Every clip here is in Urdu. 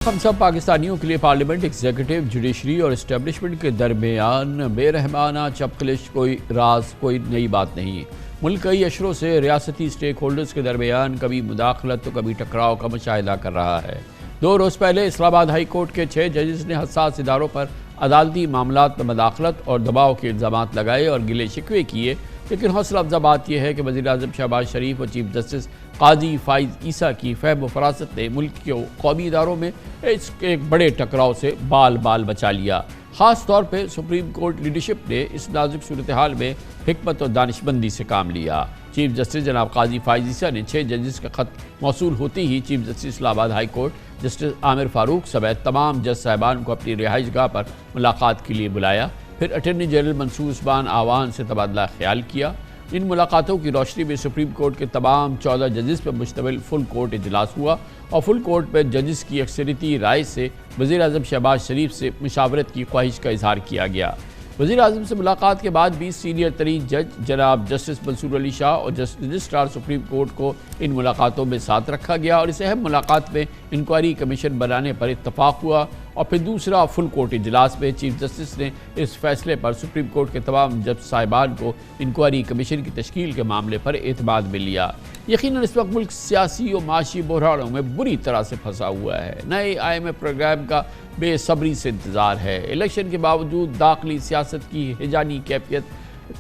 ہم سب پاکستانیوں کے لیے پارلیمنٹ، ایگزیکٹو، جوڈیشری اور اسٹیبلشمنٹ کے درمیان بے رحمانہ چپقلش کوئی راز، کوئی نئی بات نہیں۔ ملک کئی اشروں سے ریاستی سٹیک ہولڈرز کے درمیان کبھی مداخلت تو کبھی ٹکراؤ کا مشاہدہ کر رہا ہے۔ 2 روز پہلے اسلام آباد ہائی کورٹ کے 6 ججز نے حساس اداروں پر عدالتی معاملات میں مداخلت اور دباؤ کے الزامات لگائے اور گلے شکوے کیے، لیکن حوصلہ افزا بات یہ ہے کہ وزیر اعظم شہباز شریف اور چیف جسٹس قاضی فائز عیسیٰ کی فہم و فراست نے ملک کے قومی اداروں میں اس ایک بڑے ٹکراؤ سے بال بچا لیا۔ خاص طور پہ سپریم کورٹ لیڈرشپ نے اس نازک صورتحال میں حکمت اور دانشمندی سے کام لیا۔ چیف جسٹس جناب قاضی فائز عیسیٰ نے 6 ججز کا خط موصول ہوتے ہی چیف جسٹس اسلام آباد ہائی کورٹ جسٹس عامر فاروق سمیت تمام جج صاحبان کو اپنی رہائش گاہ پر ملاقات کے لیے بلایا، پھر اٹارنی جنرل منصور عثمان آوان سے تبادلہ خیال کیا۔ ان ملاقاتوں کی روشنی میں سپریم کورٹ کے تمام 14 ججز پر مشتمل فل کورٹ اجلاس ہوا اور فل کورٹ میں ججز کی اکثریتی رائے سے وزیر اعظم شہباز شریف سے مشاورت کی خواہش کا اظہار کیا گیا۔ وزیر اعظم سے ملاقات کے بعد بھی سینئر ترین جج جناب جسٹس منصور علی شاہ اور رجسٹرار سپریم کورٹ کو ان ملاقاتوں میں ساتھ رکھا گیا اور اس اہم ملاقات میں انکوائری کمیشن بنانے پر اتفاق ہوا، اور پھر دوسرا فل کورٹ اجلاس میں چیف جسٹس نے اس فیصلے پر سپریم کورٹ کے تمام جج صاحبان کو انکوائری کمیشن کی تشکیل کے معاملے پر اعتماد میں لیا۔ یقیناً اس وقت ملک سیاسی اور معاشی بحرانوں میں بری طرح سے پھنسا ہوا ہے۔ نئے IMF پروگرام کا بے صبری سے انتظار ہے۔ الیکشن کے باوجود داخلی سیاست کی ہیجانی کیفیت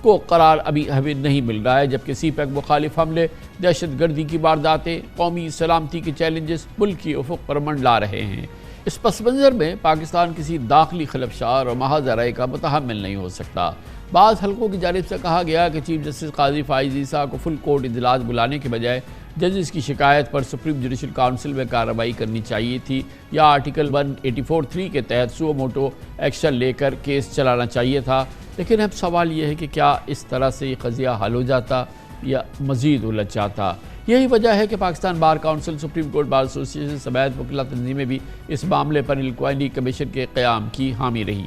کو قرار ابھی ہمیں نہیں مل رہا ہے، جبکہ سی پیک مخالف حملے، دہشت گردی کی وارداتیں، قومی سلامتی کے چیلنجز ملک کی افق پر منڈلا رہے ہیں۔ اس پس منظر میں پاکستان کسی داخلی خلفشار اور محض رائے کا متحمل نہیں ہو سکتا۔ بعض حلقوں کی جانب سے کہا گیا کہ چیف جسٹس قاضی فائز عیسیٰ کو فل کورٹ اجلاس بلانے کے بجائے ججز کی شکایت پر سپریم جوڈیشل کونسل میں کارروائی کرنی چاہیے تھی یا آرٹیکل 184(3) کے تحت سو موٹو ایکشن لے کر کیس چلانا چاہیے تھا، لیکن اب سوال یہ ہے کہ کیا اس طرح سے یہ قضیہ حل ہو جاتا یا مزید الجھ جاتا؟ یہی وجہ ہے کہ Pakistan bar council, supreme court bar ایسوسی ایشن سمیت وکلا تنظیمیں بھی اس معاملے پر انکوائری کمیشن کے قیام کی حامی رہی۔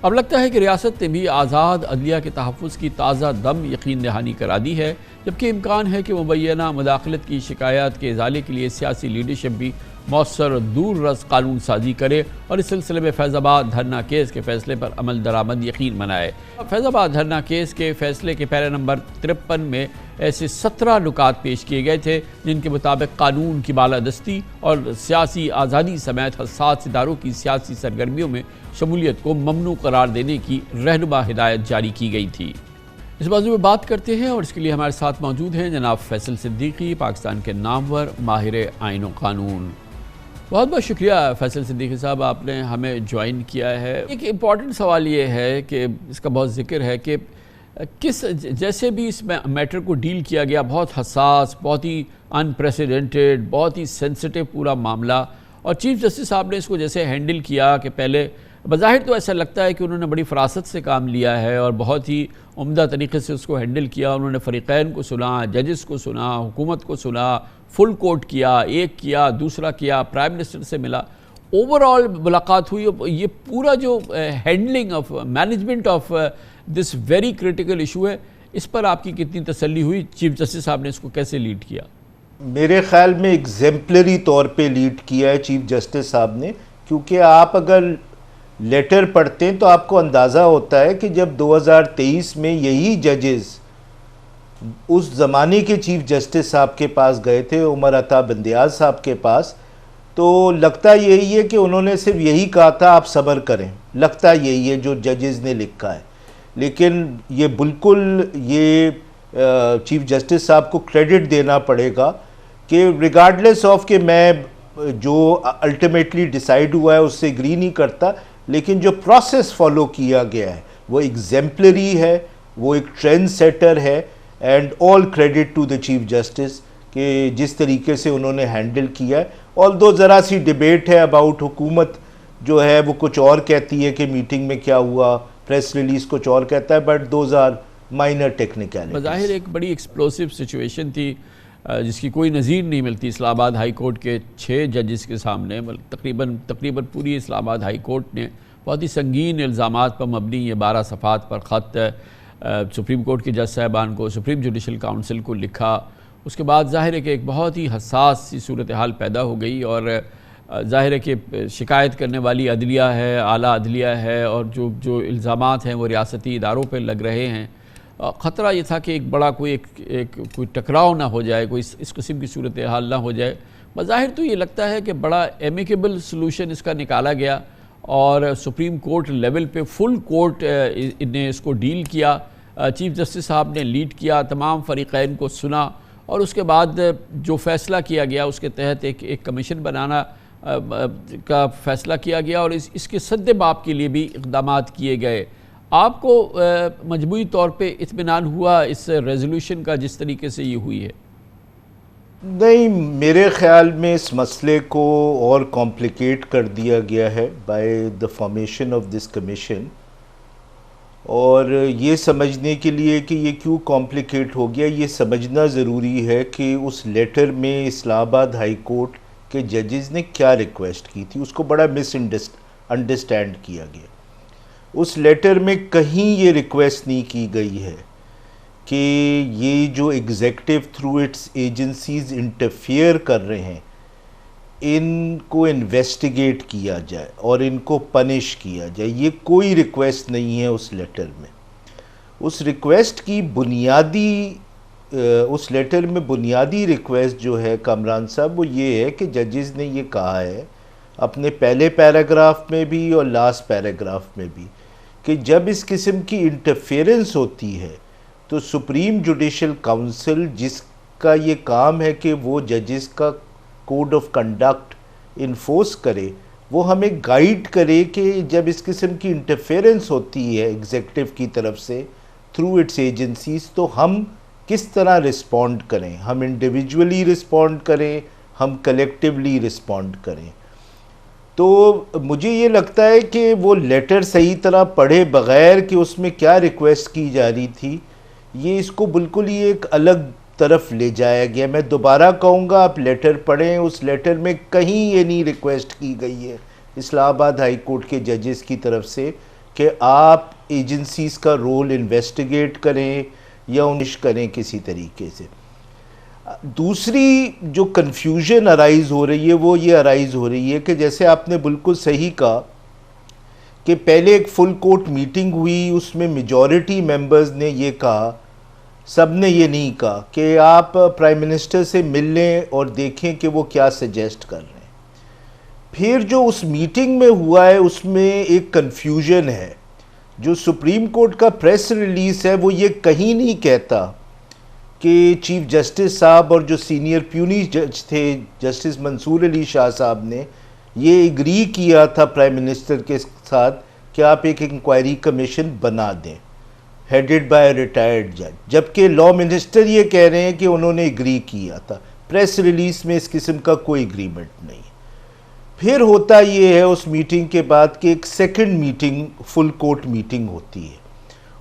اب لگتا ہے کہ ریاست نے بھی آزاد عدلیہ کے تحفظ کی تازہ دم یقین دہانی کرا دی ہے، جبکہ امکان ہے کہ مبینہ مداخلت کی شکایات کے ازالے کے لیے سیاسی لیڈرشپ بھی مؤثر اور دور رس قانون سازی کرے اور اس سلسلے میں فیض آباد دھرنا کیس کے فیصلے پر عمل درآمد یقین بنائے۔ فیض آباد دھرنا کیس کے فیصلے کے پیرا نمبر 53 میں ایسے 17 نکات پیش کیے گئے تھے جن کے مطابق قانون کی بالادستی اور سیاسی آزادی سمیت حساس اداروں کی سیاسی سرگرمیوں میں شمولیت کو ممنوع قرار دینے کی رہنما ہدایت جاری کی گئی تھی۔ اس موضوع میں بات کرتے ہیں اور اس کے لیے ہمارے ساتھ موجود ہیں جناب فیصل صدیقی، پاکستان کے نامور ماہر آئین و قانون۔ بہت بہت شکریہ فیصل صدیقی صاحب، آپ نے ہمیں جوائن کیا ہے۔ ایک امپورٹنٹ سوال یہ ہے کہ اس کا بہت ذکر ہے کہ جیسے بھی اس میٹر کو ڈیل کیا گیا، بہت حساس، بہت ہی انپریسیڈنٹڈ، بہت ہی سینسٹیو پورا معاملہ، اور چیف جسٹس صاحب نے اس کو جیسے ہینڈل کیا کہ پہلے بظاہر تو ایسا لگتا ہے کہ انہوں نے بڑی فراست سے کام لیا ہے اور بہت ہی عمدہ طریقے سے اس کو ہینڈل کیا۔ انہوں نے فریقین کو سنا، ججز کو سنا، حکومت کو سنا، فل کورٹ کیا، ایک کیا، دوسرا کیا، پرائم منسٹر سے ملا، اوورآل ملاقات ہوئی۔ یہ پورا جو handling of management of this very critical issue ہے، اس پر آپ کی کتنی تسلی ہوئی؟ چیف جسٹس صاحب نے اس کو کیسے لیڈ کیا؟ میرے خیال میں ایگزیمپلری طور پہ لیڈ کیا ہے چیف جسٹس صاحب نے، کیونکہ آپ اگر لیٹر پڑھتے ہیں تو آپ کو اندازہ ہوتا ہے کہ جب 2023 میں یہی ججز اس زمانے کے چیف جسٹس صاحب کے پاس گئے تھے، عمر عطا بندیاز صاحب کے پاس، تو لگتا یہی ہے کہ انہوں نے صرف یہی کہا تھا آپ صبر کریں، لگتا یہی ہے جو ججز نے لکھا ہے۔ لیکن یہ بالکل یہ چیف جسٹس صاحب کو کریڈٹ دینا پڑے گا کہ ریگارڈلیس آف کہ میں جو الٹیمیٹلی ڈیسائیڈ ہوا ہے اس سے اگری نہیں کرتا، لیکن جو پروسیس فالو کیا گیا ہے وہ ایگزیمپلری ہے، وہ ایک ٹرینڈ سیٹر ہے، and all credit to the chief justice کہ جس طریقے سے انہوں نے ہینڈل کیا ہے۔ آلدو ذرا سی ڈیبیٹ ہے اباؤٹ حکومت جو ہے وہ کچھ اور کہتی ہے کہ میٹنگ میں کیا ہوا، پریس ریلیز کچھ اور کہتا ہے، but those are minor technicalities. بظاہر ایک بڑی ایکسپلوسیو سچویشن تھی جس کی کوئی نظیر نہیں ملتی اسلام آباد ہائی کورٹ کے 6 ججز کے سامنے۔ تقریباً پوری اسلام آباد ہائی کورٹ نے بہت ہی سنگین الزامات پر مبنی یہ 12 صفحات پر خط سپریم کورٹ کے جج صاحبان کو، سپریم جوڈیشل کونسل کو لکھا۔ اس کے بعد ظاہر ہے کہ ایک بہت ہی حساس سی صورتحال پیدا ہو گئی اور ظاہر ہے کہ شکایت کرنے والی عدلیہ ہے، اعلیٰ عدلیہ ہے، اور جو الزامات ہیں وہ ریاستی اداروں پہ لگ رہے ہیں۔ خطرہ یہ تھا کہ ایک بڑا کوئی کوئی ٹکراؤ نہ ہو جائے، کوئی اس قسم کی صورتحال نہ ہو جائے۔ بظاہر تو یہ لگتا ہے کہ بڑا ایمیکیبل سلوشن اس کا نکالا گیا، اور سپریم کورٹ لیول پہ فل کورٹ نے اس کو ڈیل کیا۔ چیف جسٹس صاحب نے لیڈ کیا، تمام فریقین کو سنا، اور اس کے بعد جو فیصلہ کیا گیا اس کے تحت ایک کمیشن بنانا کا فیصلہ کیا گیا، اور اس کے سد باب کے لیے بھی اقدامات کیے گئے۔ آپ کو مجموعی طور پہ اطمینان ہوا اس ریزولوشن کا جس طریقے سے یہ ہوئی ہے؟ نہیں، میرے خیال میں اس مسئلے کو اور کمپلیکیٹ کر دیا گیا ہے by the formation of this commission, اور یہ سمجھنے کے لیے کہ یہ کیوں کمپلیکیٹ ہو گیا، یہ سمجھنا ضروری ہے کہ اس لیٹر میں اسلام آباد ہائی کورٹ کے ججز نے کیا ریکویسٹ کی تھی، اس کو بڑا مس انڈرسٹینڈ کیا گیا۔ اس لیٹر میں کہیں یہ ریکویسٹ نہیں کی گئی ہے کہ یہ جو executive through its agencies interfere کر رہے ہیں ان کو انویسٹیگیٹ کیا جائے اور ان کو پنش کیا جائے، یہ کوئی ریکویسٹ نہیں ہے اس لیٹر میں۔ اس ریکویسٹ کی اس لیٹر میں بنیادی ریکویسٹ جو ہے کامران صاحب، وہ یہ ہے کہ ججز نے یہ کہا ہے اپنے پہلے پیراگراف میں بھی اور لاسٹ پیراگراف میں بھی کہ جب اس قسم کی انٹرفیئرنس ہوتی ہے تو سپریم جوڈیشل کاؤنسل، جس کا یہ کام ہے کہ وہ ججز کا کوڈ آف کنڈکٹ انفورس کرے، وہ ہمیں گائیڈ کرے کہ جب اس قسم کی انٹرفیئرنس ہوتی ہے ایگزیکٹو کی طرف سے تھرو اٹس ایجنسیز، تو ہم کس طرح رسپونڈ کریں، ہم انڈیویجولی رسپونڈ کریں، ہم کلیکٹیولی رسپونڈ کریں۔ تو مجھے یہ لگتا ہے کہ وہ لیٹر صحیح طرح پڑھے بغیر کہ اس میں کیا ریکویسٹ کی جا رہی تھی، یہ اس کو بالکل ہی ایک الگ طرف لے جایا گیا۔ میں دوبارہ کہوں گا، آپ لیٹر پڑھیں، اس لیٹر میں کہیں یہ نہیں ریکویسٹ کی گئی ہے اسلام آباد ہائی کورٹ کے ججز کی طرف سے کہ آپ ایجنسیز کا رول انویسٹیگیٹ کریں یا انش کریں کسی طریقے سے۔ دوسری جو کنفیوژن ارائز ہو رہی ہے وہ یہ ارائز ہو رہی ہے کہ جیسے آپ نے بالکل صحیح کہا کہ پہلے ایک فل کورٹ میٹنگ ہوئی، اس میں میجورٹی ممبرز نے یہ کہا، سب نے یہ نہیں کہا کہ آپ پرائم منسٹر سے مل لیں اور دیکھیں کہ وہ کیا سجیسٹ کر رہے ہیں۔ پھر جو اس میٹنگ میں ہوا ہے اس میں ایک کنفیوژن ہے۔ جو سپریم کورٹ کا پریس ریلیز ہے وہ یہ کہیں نہیں کہتا کہ چیف جسٹس صاحب اور جو سینئر پیونی جج تھے جسٹس منصور علی شاہ صاحب نے یہ ایگری کیا تھا پرائم منسٹر کے ساتھ کہ آپ ایک انکوائری کمیشن بنا دیں ہیڈڈ بائی ریٹائرڈ جج، جبکہ لا منسٹر یہ کہہ رہے ہیں کہ انہوں نے ایگری کیا تھا۔ پریس ریلیز میں اس قسم کا کوئی ایگریمنٹ نہیں۔ پھر ہوتا یہ ہے اس میٹنگ کے بعد کہ ایک second meeting full court meeting ہوتی ہے،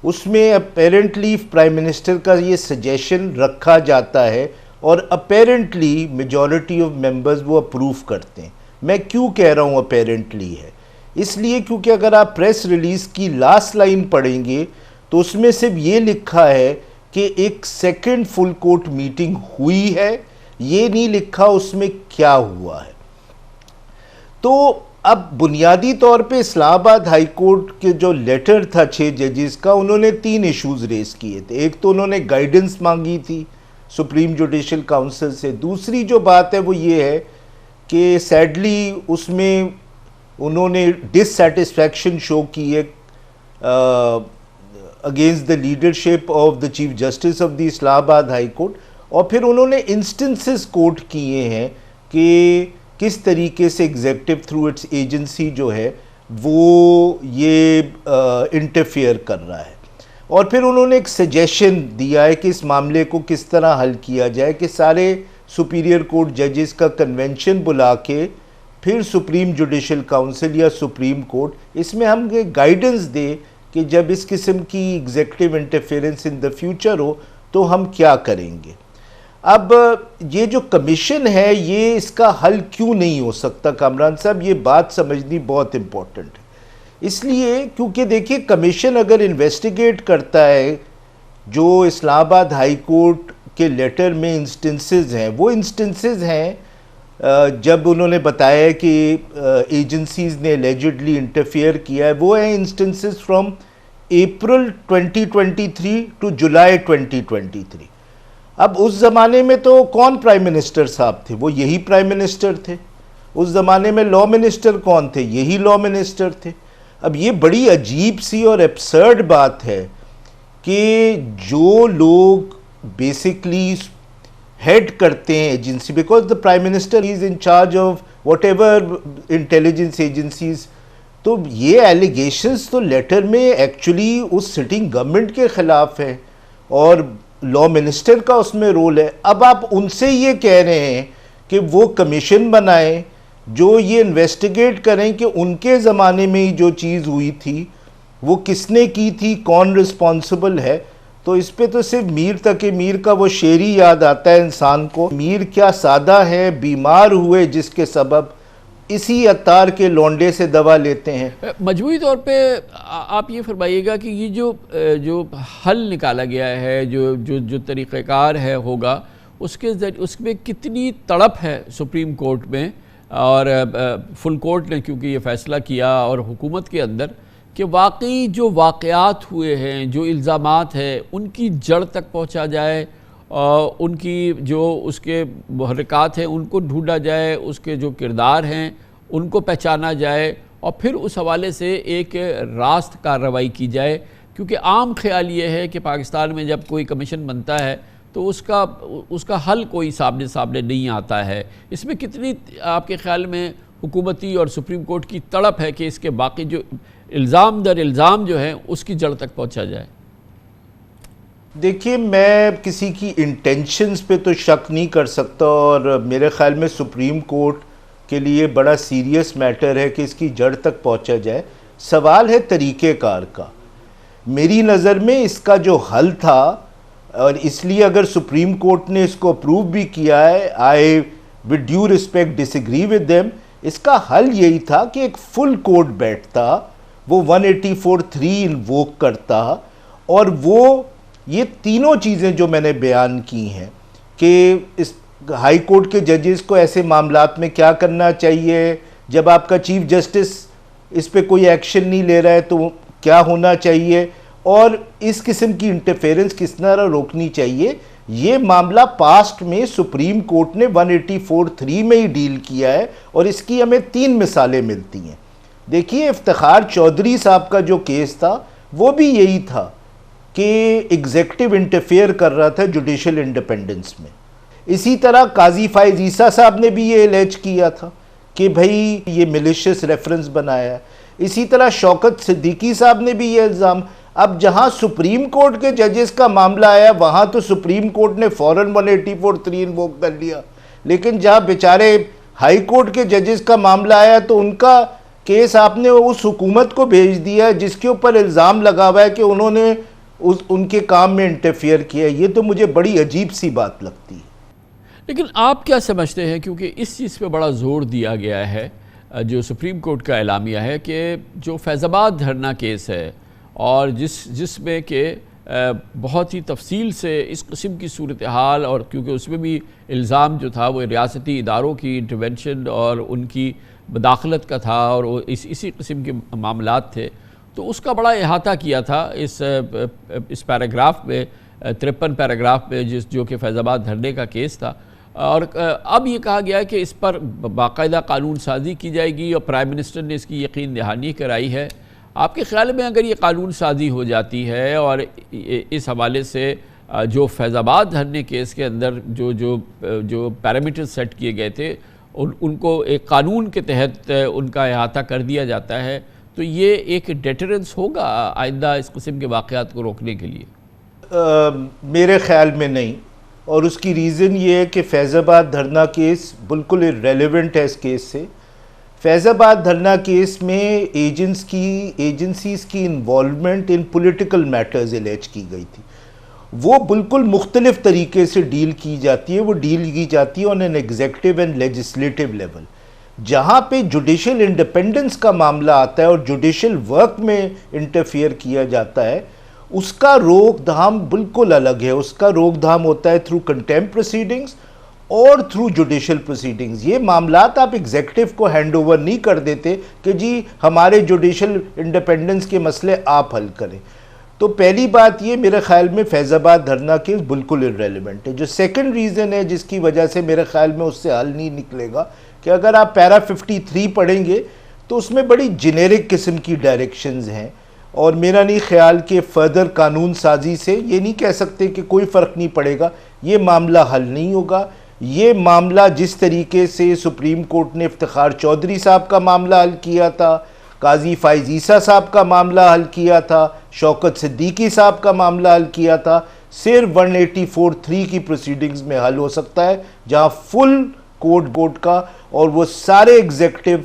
اس میں اپیرنٹلی پرائم منسٹر کا یہ سجیشن رکھا جاتا ہے اور اپیرنٹلی میجورٹی آف ممبرز وہ اپروو کرتے ہیں۔ میں کیوں کہہ رہا ہوں اپیرنٹلی ہے، اس لیے کیونکہ اگر آپ پریس ریلیز کی لاسٹ لائن پڑھیں گے تو اس میں صرف یہ لکھا ہے کہ ایک سیکنڈ فل کورٹ میٹنگ ہوئی ہے، یہ نہیں لکھا اس میں کیا ہوا ہے۔ تو اب بنیادی طور پہ اسلام آباد ہائی کورٹ کے جو لیٹر تھا 6 ججز کا، انہوں نے 3 ایشوز ریز کیے تھے۔ ایک تو انہوں نے گائیڈنس مانگی تھی سپریم جوڈیشل کاؤنسل سے، دوسری جو بات ہے وہ یہ ہے کہ سیڈلی اس میں انہوں نے ڈس سیٹسفیکشن شو کی ہے against the leadership of the chief justice of the Islamabad high court, اور پھر انہوں نے انسٹنسز کوٹ کیے ہیں کہ کس طریقے سے ایگزیکٹو تھرو اٹس ایجنسی جو ہے وہ یہ انٹرفیئر کر رہا ہے، اور پھر انہوں نے ایک سجیشن دیا ہے کہ اس معاملے کو کس طرح حل کیا جائے کہ سارے سپیریئر کورٹ ججز کا کنونشن بلا کے پھر سپریم جوڈیشل کاؤنسل یا سپریم کورٹ اس میں ہم گائیڈنس دے کہ جب اس قسم کی executive interference in the future ہو تو ہم کیا کریں گے۔ اب یہ جو کمیشن ہے یہ اس کا حل کیوں نہیں ہو سکتا کامران صاحب، یہ بات سمجھنی بہت امپورٹنٹ ہے۔ اس لیے کیونکہ دیکھیے کمیشن اگر انویسٹیگیٹ کرتا ہے جو اسلام آباد ہائی کورٹ کے لیٹر میں انسٹنسز ہیں، وہ انسٹنسز ہیں جب انہوں نے بتایا کہ ایجنسیز نے ایلیجڈلی انٹرفیئر کیا ہے، وہ ہیں انسٹنسز فرام اپریل 2023 ٹو جولائی 2023۔ اب اس زمانے میں تو کون پرائم منسٹر صاحب تھے؟ وہ یہی پرائم منسٹر تھے۔ اس زمانے میں لا منسٹر کون تھے؟ یہی لا منسٹر تھے۔ اب یہ بڑی عجیب سی اور ایبسرڈ بات ہے کہ جو لوگ بیسکلی ہیڈ کرتے ہیں agency, because the prime minister is in charge of what ever intelligence agencies, تو یہ ایلیگیشنز تو لیٹر میں ایکچولی اس سٹنگ گورنمنٹ کے خلاف ہیں اور لا منسٹر کا اس میں رول ہے۔ اب آپ ان سے یہ کہہ رہے ہیں کہ وہ کمیشن بنائیں جو یہ انویسٹیگیٹ کریں کہ ان کے زمانے میں جو چیز ہوئی تھی وہ کس نے کی تھی، کون رسپانسبل ہے۔ تو اس پہ تو صرف میر تک میر کا وہ شعر ہی یاد آتا ہے انسان کو، میر کیا سادہ ہے بیمار ہوئے جس کے سبب، اسی عطار کے لونڈے سے دوا لیتے ہیں۔ مجموعی طور پہ آپ یہ فرمائیے گا کہ یہ جو حل نکالا گیا ہے، جو طریقہ کار ہے ہوگا، اس میں کتنی تڑپ ہے سپریم کورٹ میں اور فل کورٹ نے کیونکہ یہ فیصلہ کیا، اور حکومت کے اندر، کہ واقعی جو واقعات ہوئے ہیں، جو الزامات ہیں، ان کی جڑ تک پہنچا جائے، ان کی جو اس کے محرکات ہیں ان کو ڈھونڈا جائے، اس کے جو کردار ہیں ان کو پہچانا جائے، اور پھر اس حوالے سے ایک راست کارروائی کی جائے۔ کیونکہ عام خیال یہ ہے کہ پاکستان میں جب کوئی کمیشن بنتا ہے تو اس کا حل کوئی سامنے نہیں آتا ہے۔ اس میں کتنی آپ کے خیال میں حکومتی اور سپریم کورٹ کی تڑپ ہے کہ اس کے باقی جو الزام در الزام جو ہیں اس کی جڑ تک پہنچا جائے؟ دیکھیے، میں کسی کی انٹینشنز پہ تو شک نہیں کر سکتا، اور میرے خیال میں سپریم کورٹ کے لیے بڑا سیریس میٹر ہے کہ اس کی جڑ تک پہنچا جائے۔ سوال ہے طریقہ کار کا۔ میری نظر میں اس کا جو حل تھا، اور اس لیے اگر سپریم کورٹ نے اس کو اپروو بھی کیا ہے، I with due respect disagree with them, اس کا حل یہی تھا کہ ایک فل کورٹ بیٹھتا، وہ 184(3) انووک کرتا، اور وہ یہ تینوں چیزیں جو میں نے بیان کی ہیں کہ اس ہائی کورٹ کے ججز کو ایسے معاملات میں کیا کرنا چاہیے، جب آپ کا چیف جسٹس اس پہ کوئی ایکشن نہیں لے رہا ہے تو کیا ہونا چاہیے، اور اس قسم کی انٹرفیرنس کس طرح روکنی چاہیے، یہ معاملہ پاسٹ میں سپریم کورٹ نے 184(3) میں ہی ڈیل کیا ہے، اور اس کی ہمیں 3 مثالیں ملتی ہیں۔ دیکھیے، افتخار چودھری صاحب کا جو کیس تھا وہ بھی یہی تھا کہ ایگزیکٹو انٹرفیئر کر رہا تھا جوڈیشل انڈیپینڈنس میں۔ اسی طرح قاضی فائز عیسیٰ صاحب نے بھی یہ الیج کیا تھا کہ بھائی یہ ملیشیس ریفرنس بنایا ہے۔ اسی طرح شوکت صدیقی صاحب نے بھی یہ الزام۔ اب جہاں سپریم کورٹ کے ججز کا معاملہ آیا وہاں تو سپریم کورٹ نے فوراً 184(3) انووک کر لیا، لیکن جہاں بیچارے ہائی کورٹ کے ججز کا معاملہ آیا تو ان کا کیس آپ نے اس حکومت کو بھیج دیا جس کے اوپر الزام لگا ہوا ہے کہ انہوں نے ان کے کام میں انٹرفیئر کیا۔ یہ تو مجھے بڑی عجیب سی بات لگتی ہے۔ لیکن آپ کیا سمجھتے ہیں، کیونکہ اس چیز پہ بڑا زور دیا گیا ہے، جو سپریم کورٹ کا اعلامیہ ہے کہ جو فیض آباد دھرنا کیس ہے، اور جس میں کہ بہت ہی تفصیل سے اس قسم کی صورتحال، اور کیونکہ اس میں بھی الزام جو تھا وہ ریاستی اداروں کی انٹرونشن اور ان کی مداخلت کا تھا، اور اسی قسم کے معاملات تھے، تو اس کا بڑا احاطہ کیا تھا اس پیراگراف میں، 53 پیراگراف میں، جو کہ فیض آباد دھرنے کا کیس تھا۔ اور اب یہ کہا گیا ہے کہ اس پر باقاعدہ قانون سازی کی جائے گی، اور پرائم منسٹر نے اس کی یقین دہانی کرائی ہے۔ آپ کے خیال میں اگر یہ قانون سازی ہو جاتی ہے، اور اس حوالے سے جو فیض آباد دھرنے کیس کے اندر جو پیرامیٹر سیٹ کیے گئے تھے ان کو ایک قانون کے تحت ان کا احاطہ کر دیا جاتا ہے، تو یہ ایک ڈیٹرنس ہوگا آئندہ اس قسم کے واقعات کو روکنے کے لیے؟ میرے خیال میں نہیں، اور اس کی ریزن یہ ہے کہ فیض آباد دھرنا کیس بالکل ریلیونٹ ہے اس کیس سے۔ فیض آباد دھرنا کیس میں ایجنسیز کی انوالومنٹ ان پولیٹیکل میٹرز الیج کی گئی تھی، وہ بالکل مختلف طریقے سے ڈیل کی جاتی ہے۔ وہ ڈیل کی جاتی ہے on an executive and legislative level. جہاں پہ جوڈیشل انڈیپینڈنس کا معاملہ آتا ہے اور جوڈیشل ورک میں انٹرفیئر کیا جاتا ہے، اس کا روک دھام بالکل الگ ہے۔ اس کا روک دھام ہوتا ہے تھرو کنٹیمپٹ پروسیڈنگز، اور تھرو جوڈیشل پروسیڈنگز. یہ معاملات آپ ایگزیکٹو کو ہینڈ اوور نہیں کر دیتے کہ جی ہمارے جوڈیشل انڈیپینڈنس کے مسئلے آپ حل کریں. تو پہلی بات یہ میرے خیال میں فیض آباد دھرنا کیس بالکل ارریلیونٹ ہے. جو سیکنڈ ریزن ہے جس کی وجہ سے میرے خیال میں اس سے حل نہیں نکلے گا کہ اگر آپ پیرا 53 پڑھیں گے تو اس میں بڑی جنیرک قسم کی ڈائریکشنز ہیں, اور میرا نہیں خیال کہ فردر قانون سازی سے یہ نہیں کہہ سکتے کہ کوئی فرق نہیں پڑے گا. یہ معاملہ حل نہیں ہوگا. یہ معاملہ جس طریقے سے سپریم کورٹ نے افتخار چودھری صاحب کا معاملہ حل کیا تھا, قاضی فائز عیسیٰ صاحب کا معاملہ حل کیا تھا, شوکت صدیقی صاحب کا معاملہ حل کیا تھا, صرف 184(3) کی پروسیڈنگز میں حل ہو سکتا ہے, جہاں فل کورٹ کا اور وہ سارے ایگزیکٹو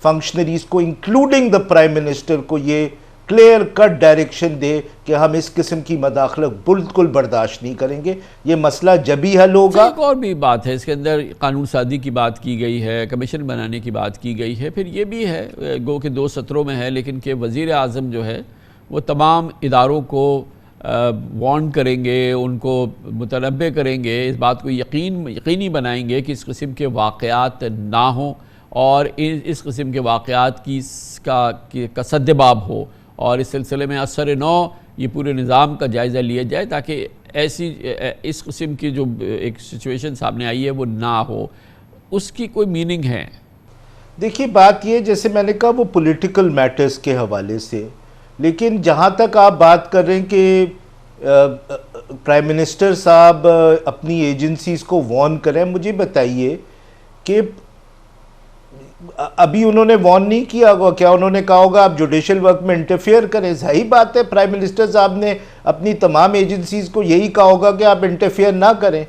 فنکشنریز کو انکلوڈنگ دا پرائم منسٹر کو یہ کلیئر کٹ ڈائریکشن دے کہ ہم اس قسم کی مداخلت بالکل برداشت نہیں کریں گے. یہ مسئلہ جب ہی حل ہوگا. ایک اور بھی بات ہے اس کے اندر, قانون سازی کی بات کی گئی ہے, کمیشن بنانے کی بات کی گئی ہے, پھر یہ بھی ہے گو کہ 2 سطروں میں ہے, لیکن کہ وزیر اعظم جو ہے وہ تمام اداروں کو وارن کریں گے, ان کو متنبہ کریں گے, اس بات کو یقینی بنائیں گے کہ اس قسم کے واقعات نہ ہوں, اور اس قسم کے واقعات کا سدباب ہو, اور اس سلسلے میں اثر نو یہ پورے نظام کا جائزہ لیا جائے تاکہ اس قسم کی جو ایک سچویشن سامنے آئی ہے وہ نہ ہو. اس کی کوئی میننگ ہے؟ دیکھیے بات یہ جیسے میں نے کہا وہ پولیٹیکل میٹرز کے حوالے سے, لیکن جہاں تک آپ بات کر رہے ہیں کہ پرائم منسٹر صاحب اپنی ایجنسیز کو وارن کریں, مجھے بتائیے کہ ابھی انہوں نے وارن نہیں کیا ہوگا, کیا انہوں نے کہا ہوگا آپ جوڈیشل ورک میں انٹرفیئر کریں؟ صحیح بات ہے, پرائم منسٹر صاحب نے اپنی تمام ایجنسیز کو یہی کہا ہوگا کہ آپ انٹرفیئر نہ کریں.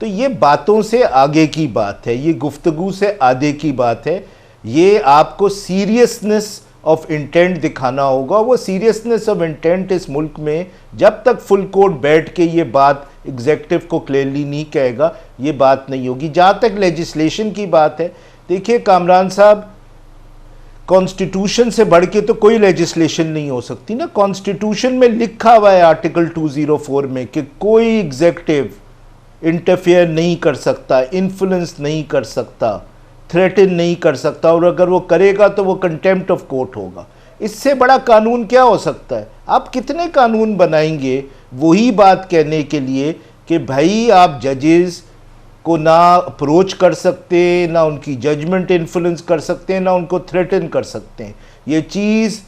تو یہ باتوں سے آگے کی بات ہے, یہ گفتگو سے آگے کی بات ہے. یہ آپ کو سیریسنس آف انٹینٹ دکھانا ہوگا. وہ سیریسنس آف انٹینٹ اس ملک میں جب تک فل کورٹ بیٹھ کے یہ بات ایگزیکٹو کو کلیئرلی نہیں کہے گا یہ بات نہیں ہوگی. جہاں تک لیجسلیشن کی بات ہے, دیکھیے کامران صاحب, کانسٹیٹیوشن سے بڑھ کے تو کوئی لیجسلیشن نہیں ہو سکتی نا. کانسٹیٹیوشن میں لکھا ہوا ہے آرٹیکل 204 میں کہ کوئی ایگزیکٹو انٹرفیئر نہیں کر سکتا, انفلوئنس نہیں کر سکتا, تھریٹن نہیں کر سکتا, اور اگر وہ کرے گا تو وہ کنٹیمپٹ آف کورٹ ہوگا. اس سے بڑا قانون کیا ہو سکتا ہے؟ آپ کتنے قانون بنائیں گے وہی بات کہنے کے لیے کہ بھائی آپ ججز کو نہ اپروچ کر سکتے, نہ ان کی ججمنٹ انفلوئنس کر سکتے, نہ ان کو تھریٹن کر سکتے ہیں. یہ چیز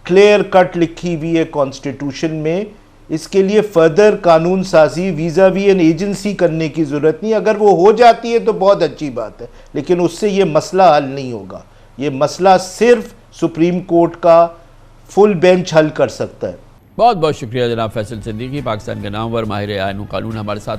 کلیئر کٹ لکھی ہوئی ہے کانسٹیٹیوشن میں. اس کے لیے فردر قانون سازی ویزا وی این ایجنسی کرنے کی ضرورت نہیں. اگر وہ ہو جاتی ہے تو بہت اچھی بات ہے, لیکن اس سے یہ مسئلہ حل نہیں ہوگا. یہ مسئلہ صرف سپریم کورٹ کا فل بینچ حل کر سکتا ہے. بہت بہت شکریہ جناب فیصل صدیقی, پاکستان کے نامور ماہر آئین و قانون ہمارے ساتھ